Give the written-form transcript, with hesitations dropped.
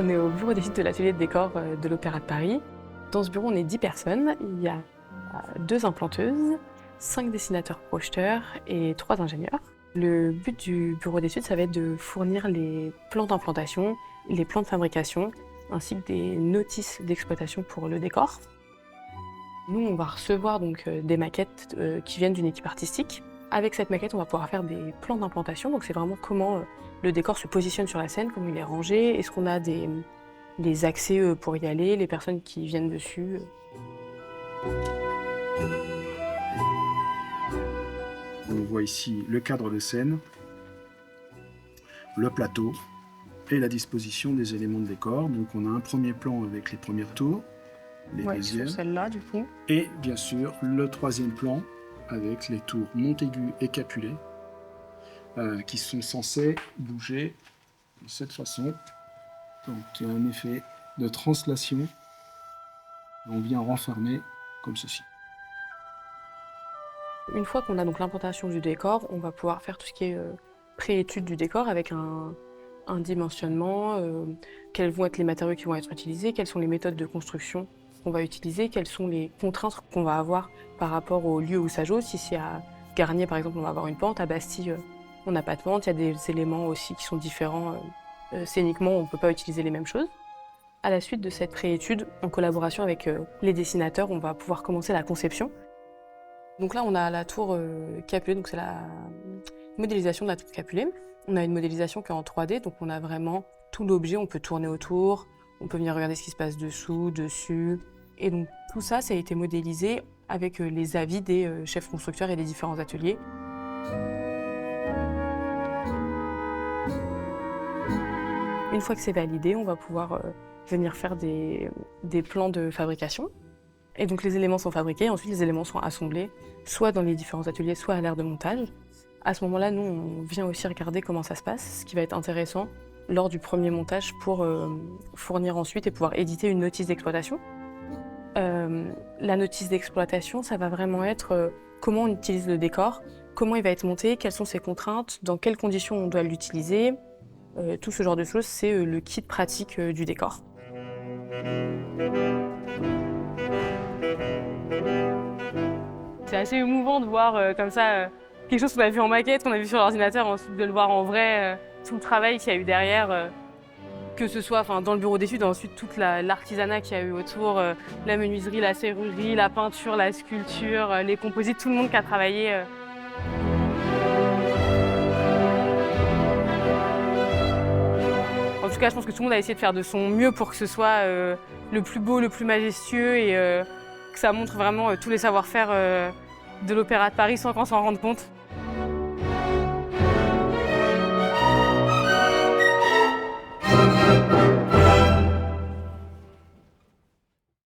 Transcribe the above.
On est au bureau d'études de l'atelier de décor de l'Opéra de Paris. Dans ce bureau, on est 10 personnes. Il y a 2 implanteuses, 5 dessinateurs projeteurs et 3 ingénieurs. Le but du bureau d'études, ça va être de fournir les plans d'implantation, les plans de fabrication, ainsi que des notices d'exploitation pour le décor. Nous, on va recevoir donc des maquettes qui viennent d'une équipe artistique. Avec cette maquette, on va pouvoir faire des plans d'implantation. Donc c'est vraiment comment le décor se positionne sur la scène, comment il est rangé, est-ce qu'on a des accès pour y aller, les personnes qui viennent dessus. On voit ici le cadre de scène, le plateau et la disposition des éléments de décor. Donc on a un premier plan avec les premières tours, les deuxièmes, celle-là du coup. et bien sûr le troisième plan avec les tours Montaigu et Capulet qui sont censés bouger de cette façon. Donc il y a un effet de translation et on vient renfermer comme ceci. Une fois qu'on a donc l'implantation du décor, on va pouvoir faire tout ce qui est pré-étude du décor avec un dimensionnement, quels vont être les matériaux qui vont être utilisés, quelles sont les méthodes de construction qu'on va utiliser, quelles sont les contraintes qu'on va avoir par rapport au lieu où ça jauge. Si c'est à Garnier par exemple, on va avoir une pente, à Bastille on n'a pas de pente, il y a des éléments aussi qui sont différents. Scéniquement, on ne peut pas utiliser les mêmes choses. À la suite de cette pré-étude, en collaboration avec les dessinateurs, on va pouvoir commencer la conception. Donc là, on a la tour Capulet, donc c'est la modélisation de la tour Capulet. On a une modélisation qui est en 3D, donc on a vraiment tout l'objet, on peut tourner autour, on peut venir regarder ce qui se passe dessous, dessus. Et donc tout ça, ça a été modélisé avec les avis des chefs constructeurs et des différents ateliers. Une fois que c'est validé, on va pouvoir venir faire des plans de fabrication. Et donc les éléments sont fabriqués, ensuite les éléments sont assemblés, soit dans les différents ateliers, soit à l'aire de montage. À ce moment-là, nous, on vient aussi regarder comment ça se passe, ce qui va être intéressant lors du premier montage pour fournir ensuite et pouvoir éditer une notice d'exploitation. La notice d'exploitation, ça va vraiment être comment on utilise le décor, comment il va être monté, quelles sont ses contraintes, dans quelles conditions on doit l'utiliser. Tout ce genre de choses, c'est le kit pratique du décor. C'est assez émouvant de voir comme ça quelque chose qu'on a vu en maquette, qu'on a vu sur l'ordinateur, ensuite de le voir en vrai, tout le travail qu'il y a eu derrière, que ce soit dans le bureau d'études, ensuite toute l'artisanat qu'il y a eu autour, la menuiserie, la serrurerie, la peinture, la sculpture, les composites, tout le monde qui a travaillé. En tout cas, je pense que tout le monde a essayé de faire de son mieux pour que ce soit le plus beau, le plus majestueux et que ça montre vraiment tous les savoir-faire de l'Opéra de Paris sans qu'on s'en rende compte.